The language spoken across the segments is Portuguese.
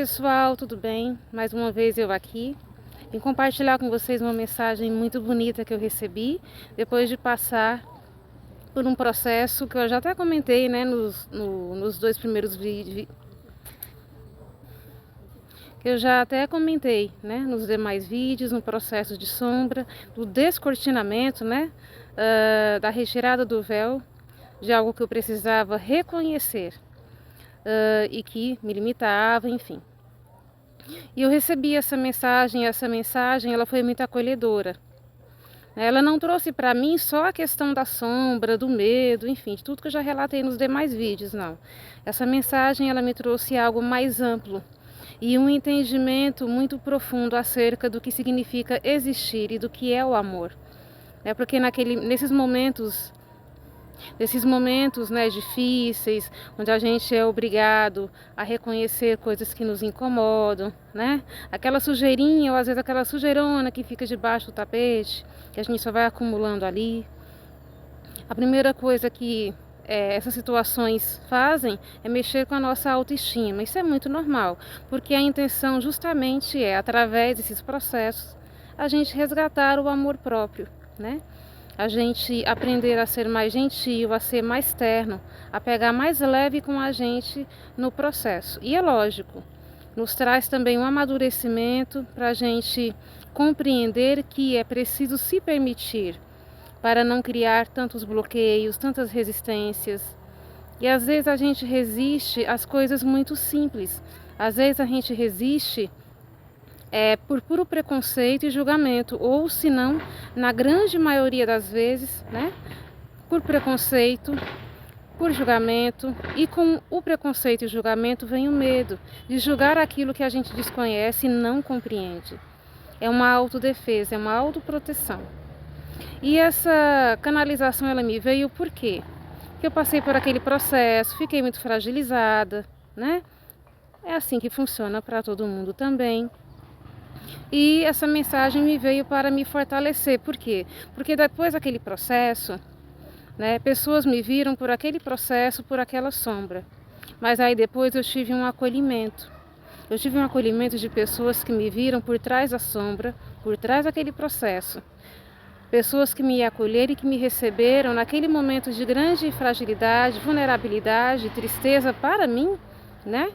pessoal, tudo bem? Mais uma vez eu aqui. Vim compartilhar com vocês uma mensagem muito bonita que eu recebi depois de passar por um processo que eu já até comentei, né, nos dois primeiros vídeos. Que eu já até comentei, né, nos demais vídeos, no processo de sombra, do descortinamento, né, da retirada do véu, de algo que eu precisava reconhecer e que me limitava, enfim. E eu recebi essa mensagem ela foi muito acolhedora. Ela não trouxe para mim só a questão da sombra, do medo, enfim, de tudo que eu já relatei nos demais vídeos, não. Essa mensagem ela me trouxe algo mais amplo e um entendimento muito profundo acerca do que significa existir e do que é o amor. É porque nesses momentos, né, difíceis, onde a gente é obrigado a reconhecer coisas que nos incomodam, né? Aquela sujeirinha ou às vezes aquela sujeirona que fica debaixo do tapete, que a gente só vai acumulando ali. A primeira coisa que essas situações fazem é mexer com a nossa autoestima. Isso é muito normal, porque a intenção justamente é, através desses processos, a gente resgatar o amor próprio, né? A gente aprender a ser mais gentil, a ser mais terno, a pegar mais leve com a gente no processo. E é lógico, nos traz também um amadurecimento para a gente compreender que é preciso se permitir para não criar tantos bloqueios, tantas resistências. E às vezes a gente resiste às coisas muito simples. Às vezes a gente resiste por puro preconceito e julgamento, ou se não, na grande maioria das vezes, né, por preconceito, por julgamento, e com o preconceito e o julgamento vem o medo de julgar aquilo que a gente desconhece e não compreende. É uma autodefesa, é uma autoproteção. E essa canalização ela me veio por quê? Porque eu passei por aquele processo, fiquei muito fragilizada, né? É assim que funciona para todo mundo também. E essa mensagem me veio para me fortalecer. Por quê? Porque depois daquele processo, né, pessoas me viram por aquele processo, por aquela sombra. Mas aí depois eu tive um acolhimento. Eu tive um acolhimento de pessoas que me viram por trás da sombra, por trás daquele processo. Pessoas que me acolheram e que me receberam naquele momento de grande fragilidade, vulnerabilidade, tristeza para mim, né?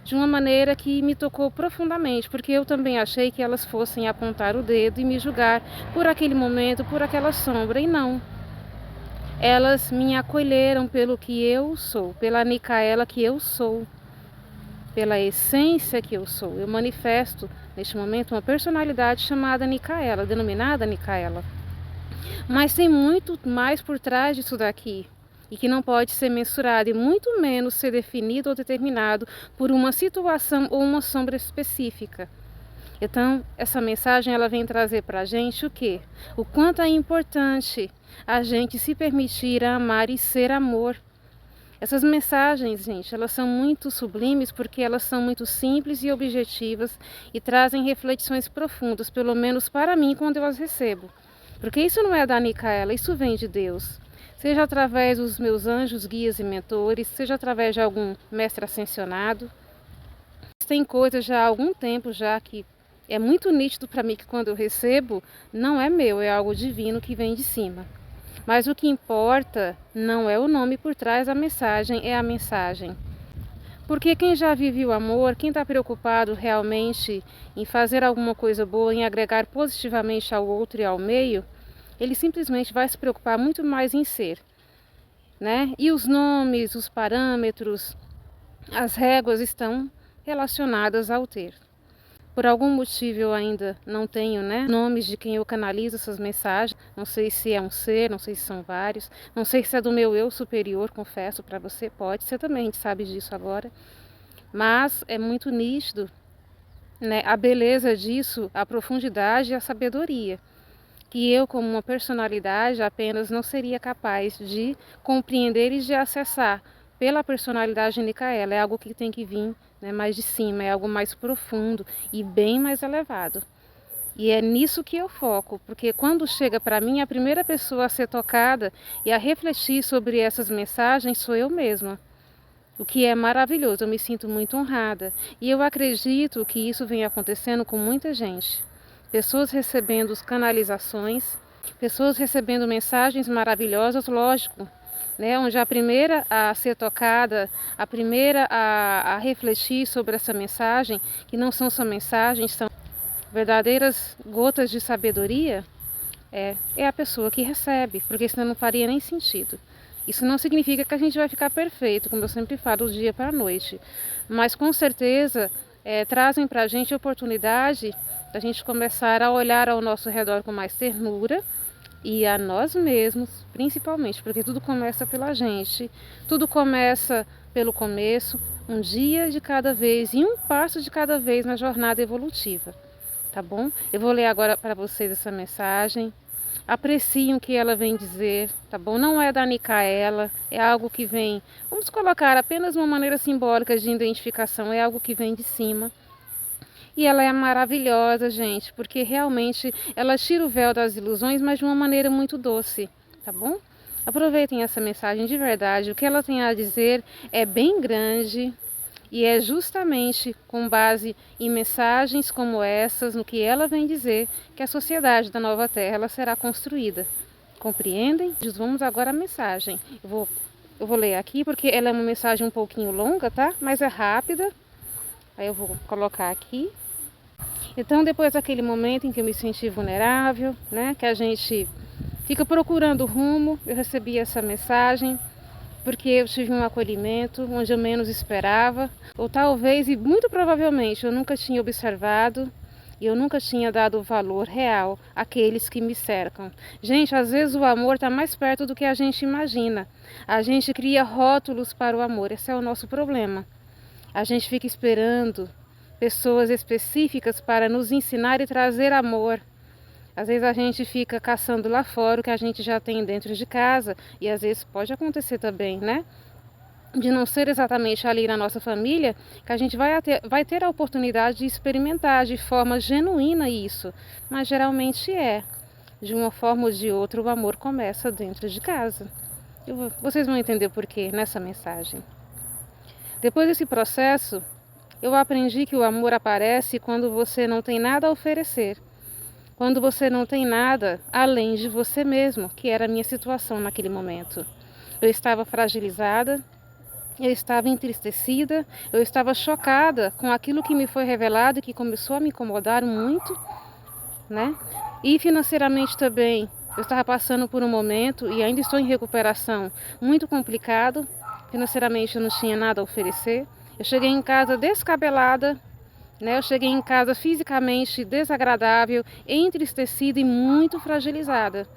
De uma maneira que me tocou profundamente, porque eu também achei que elas fossem apontar o dedo e me julgar por aquele momento, por aquela sombra, e não. Elas me acolheram pelo que eu sou, pela Micaela que eu sou, pela essência que eu sou. Eu manifesto, neste momento, uma personalidade chamada Micaela, denominada Micaela. Mas tem muito mais por trás disso daqui, e que não pode ser mensurado, e muito menos ser definido ou determinado por uma situação ou uma sombra específica. Então, essa mensagem ela vem trazer para a gente o quê? O quanto é importante a gente se permitir amar e ser amor. Essas mensagens, gente, elas são muito sublimes porque elas são muito simples e objetivas e trazem reflexões profundas, pelo menos para mim, quando eu as recebo. Porque isso não é da Micaela, isso vem de Deus. Seja através dos meus anjos, guias e mentores, seja através de algum mestre ascensionado. Tem coisas já há algum tempo já que é muito nítido para mim que quando eu recebo, não é meu, é algo divino que vem de cima. Mas o que importa não é o nome por trás da mensagem, é a mensagem. Porque quem já vive o amor, quem está preocupado realmente em fazer alguma coisa boa, em agregar positivamente ao outro e ao meio, ele simplesmente vai se preocupar muito mais em ser, né? E os nomes, os parâmetros, as réguas estão relacionadas ao ter. Por algum motivo eu ainda não tenho, né, nomes de quem eu canalizo essas mensagens. Não sei se é um ser, não sei se são vários. Não sei se é do meu eu superior, confesso para você. Pode ser também, a gente sabe disso agora. Mas é muito nítido, né, a beleza disso, a profundidade e a sabedoria. Que eu, como uma personalidade, apenas não seria capaz de compreender e de acessar pela personalidade de Micaela. É algo que tem que vir, né, mais de cima, é algo mais profundo e bem mais elevado. E é nisso que eu foco, porque quando chega para mim, a primeira pessoa a ser tocada e a refletir sobre essas mensagens sou eu mesma. o que é maravilhoso. Eu me sinto muito honrada e eu acredito que isso vem acontecendo com muita gente. Pessoas recebendo canalizações, pessoas recebendo mensagens maravilhosas, lógico, né? Onde a primeira a ser tocada, a primeira a refletir sobre essa mensagem, que não são só mensagens, são verdadeiras gotas de sabedoria, é a pessoa que recebe, porque senão não faria nem sentido. Isso não significa que a gente vai ficar perfeito, como eu sempre falo, do dia para a noite. Mas com certeza trazem para a gente a oportunidade da gente começar a olhar ao nosso redor com mais ternura e a nós mesmos, principalmente, porque tudo começa pela gente, tudo começa pelo começo, um dia de cada vez e um passo de cada vez na jornada evolutiva, tá bom? Eu vou ler agora para vocês essa mensagem. Apreciem o que ela vem dizer, tá bom? Não é da Micaela, é algo que vem, vamos colocar apenas uma maneira simbólica de identificação, é algo que vem de cima. E ela é maravilhosa, gente, porque realmente ela tira o véu das ilusões, mas de uma maneira muito doce, tá bom? Aproveitem essa mensagem de verdade, o que ela tem a dizer é bem grande. E é justamente com base em mensagens como essas, no que ela vem dizer, que a sociedade da Nova Terra ela será construída. Compreendem? Vamos agora à mensagem. Eu vou ler aqui porque ela é uma mensagem um pouquinho longa, tá? Mas é rápida. Aí eu vou colocar aqui. Então, depois daquele momento em que eu me senti vulnerável, né? Que a gente fica procurando rumo, eu recebi essa mensagem. Porque eu tive um acolhimento onde eu menos esperava, ou talvez e muito provavelmente eu nunca tinha observado e eu nunca tinha dado valor real àqueles que me cercam. Gente, às vezes o amor está mais perto do que a gente imagina. A gente cria rótulos para o amor, esse é o nosso problema. A gente fica esperando pessoas específicas para nos ensinar e trazer amor. Às vezes a gente fica caçando lá fora o que a gente já tem dentro de casa e às vezes pode acontecer também, né? De não ser exatamente ali na nossa família, que a gente vai ter a oportunidade de experimentar de forma genuína isso. Mas geralmente de uma forma ou de outra, o amor começa dentro de casa. Vocês vão entender o porquê nessa mensagem. Depois desse processo, eu aprendi que o amor aparece quando você não tem nada a oferecer. Quando você não tem nada além de você mesmo, que era a minha situação naquele momento. Eu estava fragilizada, eu estava entristecida, eu estava chocada com aquilo que me foi revelado e que começou a me incomodar muito, né? E financeiramente também, eu estava passando por um momento e ainda estou em recuperação muito complicado. Financeiramente eu não tinha nada a oferecer. Eu cheguei em casa descabelada, né? Eu cheguei em casa fisicamente desagradável, entristecida e muito fragilizada.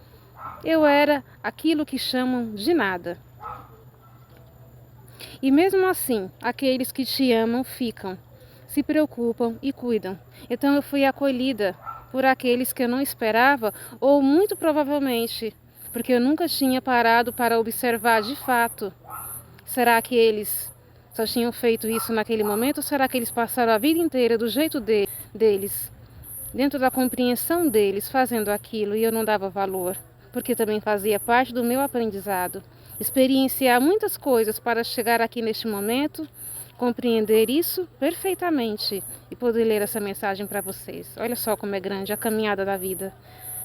Eu era aquilo que chamam de nada. E mesmo assim, aqueles que te amam ficam, se preocupam e cuidam. Então eu fui acolhida por aqueles que eu não esperava, ou muito provavelmente, porque eu nunca tinha parado para observar de fato. Será que eles só tinham feito isso naquele momento, ou será que eles passaram a vida inteira do jeito deles, dentro da compreensão deles, fazendo aquilo e eu não dava valor? Porque também fazia parte do meu aprendizado. Experienciar muitas coisas para chegar aqui neste momento, compreender isso perfeitamente e poder ler essa mensagem para vocês. Olha só como é grande a caminhada da vida.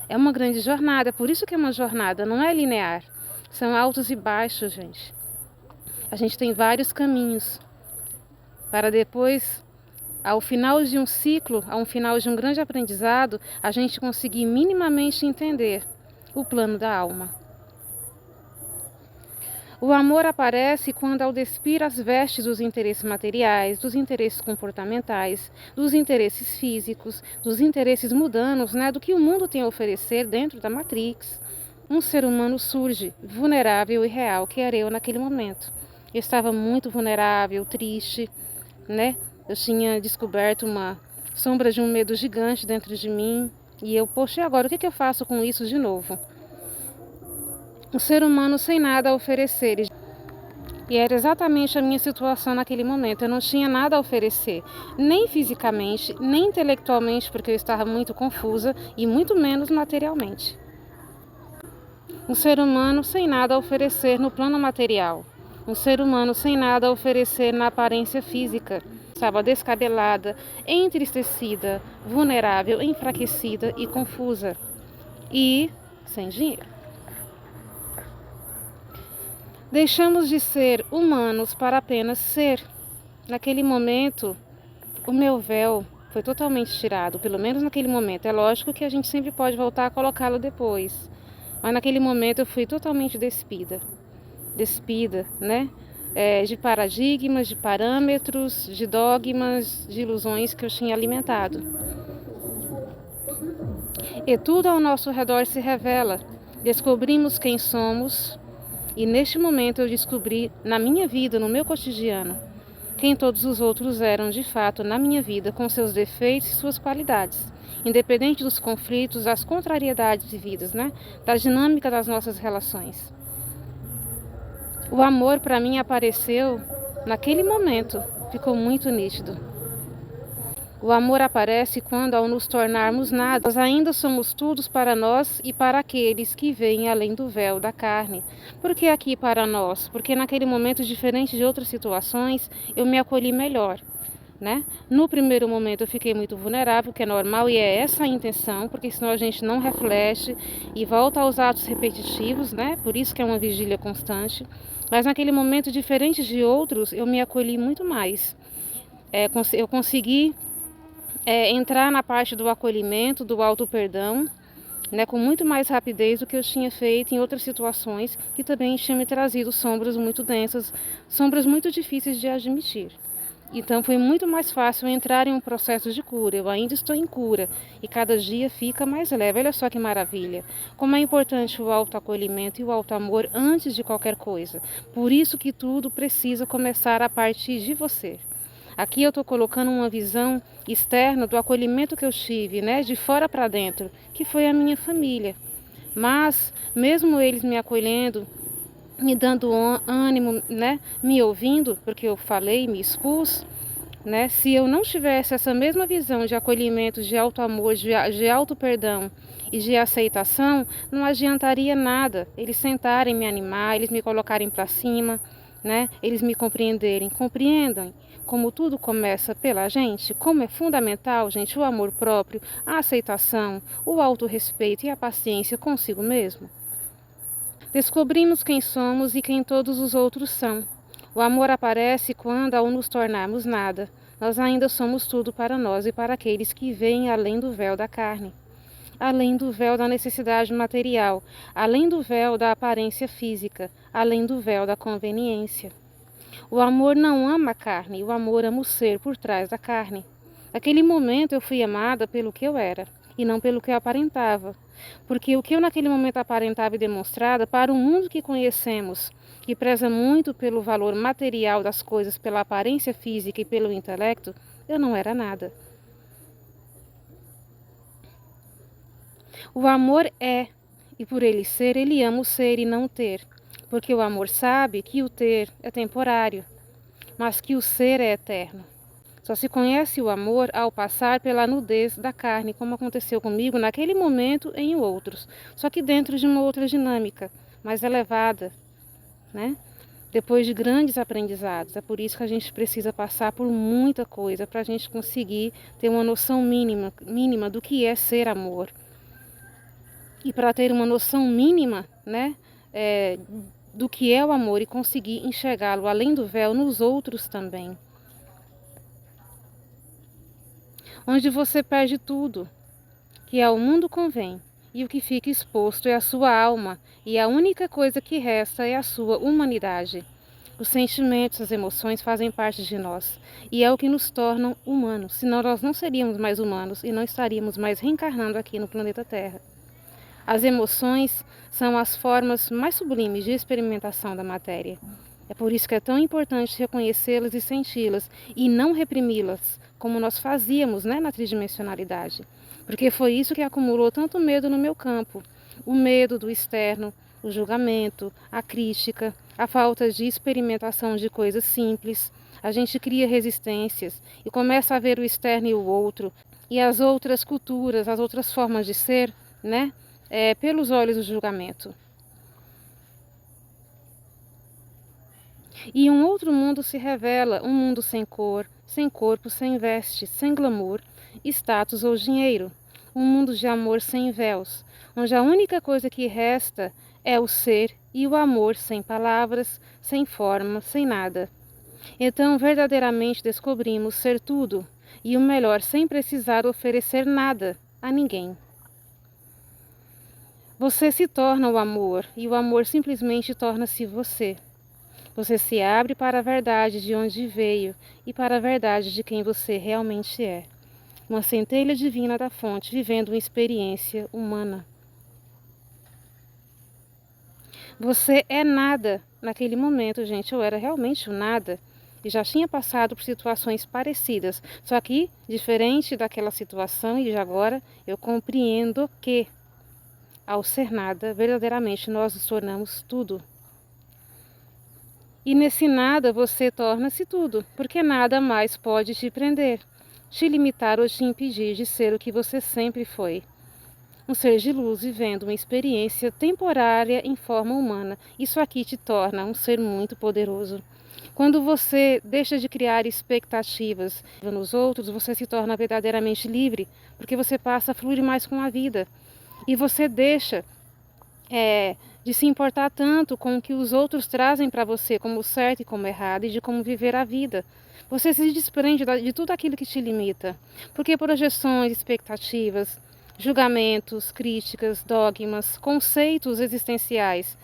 É uma grande jornada, por isso que é uma jornada, não é linear. São altos e baixos, gente. A gente tem vários caminhos para depois, ao final de um ciclo, ao final de um grande aprendizado, a gente conseguir minimamente entender o plano da alma. O amor aparece quando, ao despir as vestes dos interesses materiais, dos interesses comportamentais, dos interesses físicos, dos interesses mundanos, né, do que o mundo tem a oferecer dentro da Matrix, um ser humano surge, vulnerável e real, que era eu naquele momento. Eu estava muito vulnerável, triste, né? Eu tinha descoberto uma sombra de um medo gigante dentro de mim. E eu, poxa, e agora o que eu faço com isso de novo? Um ser humano sem nada a oferecer. E era exatamente a minha situação naquele momento. Eu não tinha nada a oferecer, nem fisicamente, nem intelectualmente, porque eu estava muito confusa, e muito menos materialmente. Um ser humano sem nada a oferecer no plano material. Um ser humano sem nada a oferecer na aparência física. Estava descabelada, entristecida, vulnerável, enfraquecida e confusa. E sem dinheiro. Deixamos de ser humanos para apenas ser. Naquele momento, o meu véu foi totalmente tirado, pelo menos naquele momento. É lógico que a gente sempre pode voltar a colocá-lo depois. Mas naquele momento eu fui totalmente despida, né? De paradigmas, de parâmetros, de dogmas, de ilusões que eu tinha alimentado. E tudo ao nosso redor se revela. Descobrimos quem somos e neste momento eu descobri na minha vida, no meu cotidiano, quem todos os outros eram de fato na minha vida, com seus defeitos e suas qualidades. Independente dos conflitos, das contrariedades vividas, né? Da dinâmica das nossas relações. O amor para mim apareceu naquele momento, ficou muito nítido. O amor aparece quando, ao nos tornarmos nada, nós ainda somos tudo para nós e para aqueles que veem além do véu da carne. Por que aqui para nós? Porque naquele momento, diferente de outras situações, eu me acolhi melhor. Né? No primeiro momento eu fiquei muito vulnerável, que é normal e é essa a intenção, porque senão a gente não reflete e volta aos atos repetitivos, né? Por isso que é uma vigília constante. Mas naquele momento, diferente de outros, eu me acolhi muito mais. Eu consegui entrar na parte do acolhimento, do auto-perdão, né, com muito mais rapidez do que eu tinha feito em outras situações que também tinham me trazido sombras muito densas, sombras muito difíceis de admitir. Então foi muito mais fácil entrar em um processo de cura. Eu ainda estou em cura e cada dia fica mais leve. Olha só que maravilha. Como é importante o autoacolhimento e o autoamor antes de qualquer coisa. Por isso que tudo precisa começar a partir de você. Aqui eu estou colocando uma visão externa do acolhimento que eu tive, né, de fora para dentro, que foi a minha família. Mas mesmo eles me acolhendo, me dando ânimo, né, me ouvindo, porque eu falei, me expus, né, se eu não tivesse essa mesma visão de acolhimento, de auto-amor, de auto-perdão e de aceitação, não adiantaria nada eles sentarem, me animar, eles me colocarem para cima, né, eles me compreenderem. Compreendam como tudo começa pela gente, como é fundamental, gente, o amor próprio, a aceitação, o autorrespeito e a paciência consigo mesmo. Descobrimos quem somos e quem todos os outros são. O amor aparece quando, ao nos tornarmos nada, nós ainda somos tudo para nós e para aqueles que veem além do véu da carne, além do véu da necessidade material, além do véu da aparência física, além do véu da conveniência. O amor não ama a carne, o amor ama o ser por trás da carne. Naquele momento eu fui amada pelo que eu era e não pelo que eu aparentava. Porque o que eu naquele momento aparentava e demonstrava para o mundo que conhecemos, que preza muito pelo valor material das coisas, pela aparência física e pelo intelecto, eu não era nada. O amor é, e por ele ser, ele ama o ser e não o ter. Porque o amor sabe que o ter é temporário, mas que o ser é eterno. Só se conhece o amor ao passar pela nudez da carne, como aconteceu comigo naquele momento e em outros, só que dentro de uma outra dinâmica, mais elevada, né? Depois de grandes aprendizados. É por isso que a gente precisa passar por muita coisa para a gente conseguir ter uma noção mínima do que é ser amor. E para ter uma noção mínima, né, do que é o amor e conseguir enxergá-lo além do véu nos outros também. Onde você perde tudo, que ao mundo convém, e o que fica exposto é a sua alma, e a única coisa que resta é a sua humanidade. Os sentimentos, as emoções fazem parte de nós, e é o que nos tornam humanos, senão nós não seríamos mais humanos e não estaríamos mais reencarnando aqui no planeta Terra. As emoções são as formas mais sublimes de experimentação da matéria. É por isso que é tão importante reconhecê-las e senti-las, e não reprimi-las, como nós fazíamos, né, na tridimensionalidade. Porque foi isso que acumulou tanto medo no meu campo. O medo do externo, o julgamento, a crítica, a falta de experimentação de coisas simples. A gente cria resistências e começa a ver o externo e o outro, e as outras culturas, as outras formas de ser, né, pelos olhos do julgamento. E um outro mundo se revela, um mundo sem cor, sem corpo, sem veste, sem glamour, status ou dinheiro. Um mundo de amor sem véus, onde a única coisa que resta é o ser e o amor sem palavras, sem forma, sem nada. Então, verdadeiramente descobrimos ser tudo, e o melhor, sem precisar oferecer nada a ninguém. Você se torna o amor, e o amor simplesmente torna-se você. Você se abre para a verdade de onde veio e para a verdade de quem você realmente é. Uma centelha divina da fonte, vivendo uma experiência humana. Você é nada. Naquele momento, gente, eu era realmente o nada. E já tinha passado por situações parecidas. Só que, diferente daquela situação e de agora, eu compreendo que, ao ser nada, verdadeiramente nós nos tornamos tudo. E nesse nada você torna-se tudo, porque nada mais pode te prender, te limitar ou te impedir de ser o que você sempre foi. Um ser de luz vivendo uma experiência temporária em forma humana. Isso aqui te torna um ser muito poderoso. Quando você deixa de criar expectativas nos outros, você se torna verdadeiramente livre, porque você passa a fluir mais com a vida. E você deixa de se importar tanto com o que os outros trazem para você como certo e como errado, e de como viver a vida. Você se desprende de tudo aquilo que te limita, porque projeções, expectativas, julgamentos, críticas, dogmas, conceitos existenciais,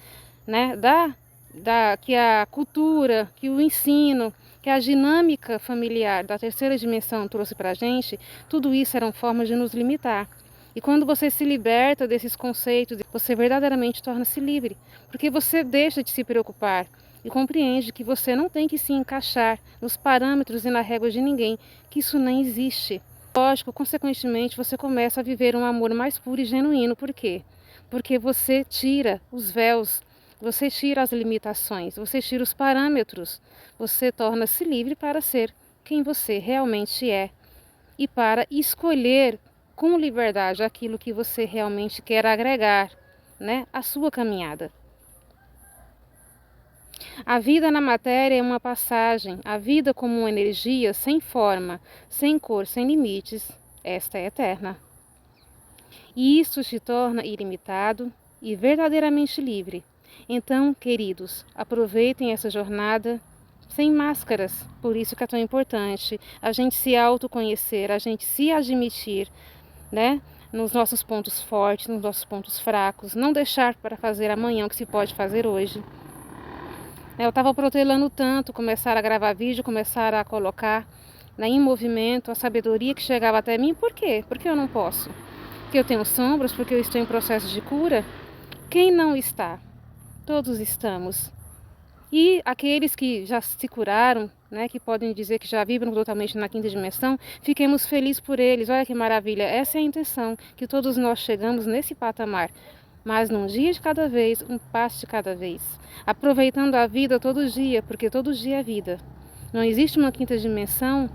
né, que a cultura, que o ensino, que a dinâmica familiar da terceira dimensão trouxe para a gente, tudo isso eram formas de nos limitar. E quando você se liberta desses conceitos, você verdadeiramente torna-se livre, porque você deixa de se preocupar e compreende que você não tem que se encaixar nos parâmetros e na régua de ninguém, que isso nem existe. Lógico, consequentemente, você começa a viver um amor mais puro e genuíno. Por quê? Porque você tira os véus, você tira as limitações, você tira os parâmetros, você torna-se livre para ser quem você realmente é e para escolher com liberdade aquilo que você realmente quer agregar, né, à sua caminhada. A vida na matéria é uma passagem, a vida como uma energia sem forma, sem cor, sem limites, esta é eterna. E isso te torna ilimitado e verdadeiramente livre. Então, queridos, aproveitem essa jornada sem máscaras. Por isso que é tão importante a gente se autoconhecer, a gente se admitir, né? Nos nossos pontos fortes, nos nossos pontos fracos. Não deixar para fazer amanhã o que se pode fazer hoje. Eu estava protelando tanto começar a gravar vídeo, começar a colocar, né, em movimento a sabedoria que chegava até mim. Por quê? Porque eu não posso. Porque eu tenho sombras, porque eu estou em processo de cura. Quem não está? Todos estamos. E aqueles que já se curaram, né, que podem dizer que já vibram totalmente na quinta dimensão, fiquemos felizes por eles. Olha que maravilha. Essa é a intenção, que todos nós chegamos nesse patamar. Mas num dia de cada vez, um passo de cada vez. Aproveitando a vida todo dia, porque todo dia é vida. Não existe uma quinta dimensão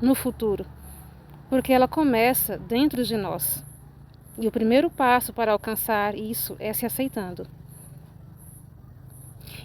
no futuro, porque ela começa dentro de nós. E o primeiro passo para alcançar isso é se aceitando.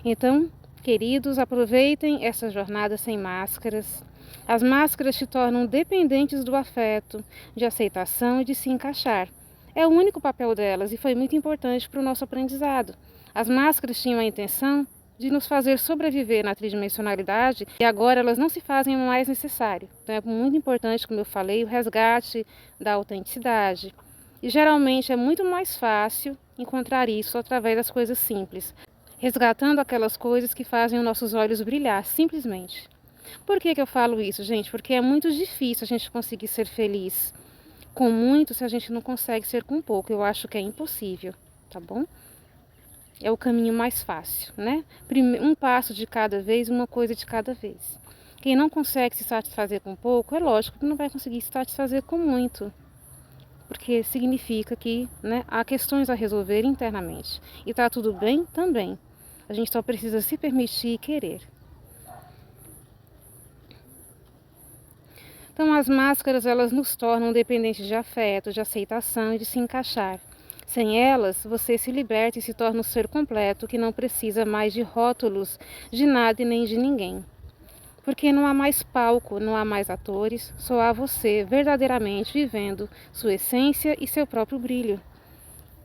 Então, queridos, aproveitem essa jornada sem máscaras. As máscaras te tornam dependentes do afeto, de aceitação e de se encaixar. É o único papel delas e foi muito importante para o nosso aprendizado. As máscaras tinham a intenção de nos fazer sobreviver na tridimensionalidade e agora elas não se fazem mais necessário. Então é muito importante, como eu falei, o resgate da autenticidade. E geralmente é muito mais fácil encontrar isso através das coisas simples, resgatando aquelas coisas que fazem os nossos olhos brilhar, simplesmente. Por que eu falo isso, gente? Porque é muito difícil a gente conseguir ser feliz com muito se a gente não consegue ser com pouco. Eu acho que é impossível, tá bom? É o caminho mais fácil, né? Um passo de cada vez, uma coisa de cada vez. Quem não consegue se satisfazer com pouco, é lógico que não vai conseguir se satisfazer com muito. Porque significa que, né, há questões a resolver internamente. E tá tudo bem também. A gente só precisa se permitir e querer. Então as máscaras, elas nos tornam dependentes de afeto, de aceitação e de se encaixar. Sem elas, você se liberta e se torna um ser completo que não precisa mais de rótulos, de nada e nem de ninguém. Porque não há mais palco, não há mais atores, só há você verdadeiramente vivendo sua essência e seu próprio brilho.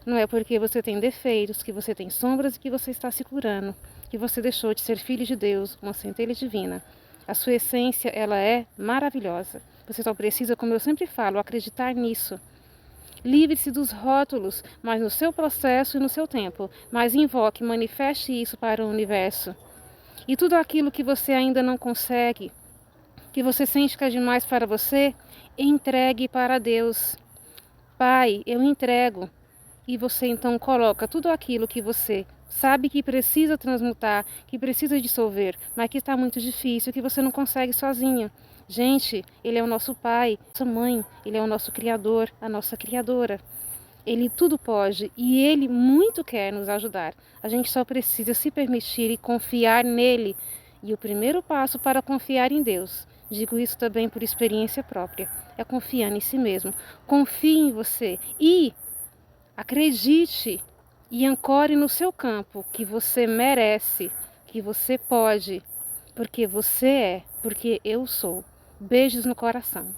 Não é porque você tem defeitos, que você tem sombras e que você está se curando, que você deixou de ser filho de Deus, uma centelha divina. A sua essência, ela é maravilhosa. Você só precisa, como eu sempre falo, acreditar nisso. Livre-se dos rótulos, mas no seu processo e no seu tempo. Mas invoque, manifeste isso para o universo. E tudo aquilo que você ainda não consegue, que você sente que é demais para você, entregue para Deus. Pai, eu entrego. E você então coloca tudo aquilo que você sabe que precisa transmutar, que precisa dissolver, mas que está muito difícil, que você não consegue sozinha. Gente, Ele é o nosso Pai, nossa mãe, Ele é o nosso Criador, a nossa Criadora. Ele tudo pode e Ele muito quer nos ajudar. A gente só precisa se permitir e confiar nele. E o primeiro passo para confiar em Deus, digo isso também por experiência própria, é confiar em si mesmo. Confie em você e acredite e ancore no seu campo que você merece, que você pode, porque você é, porque eu sou. Beijos no coração.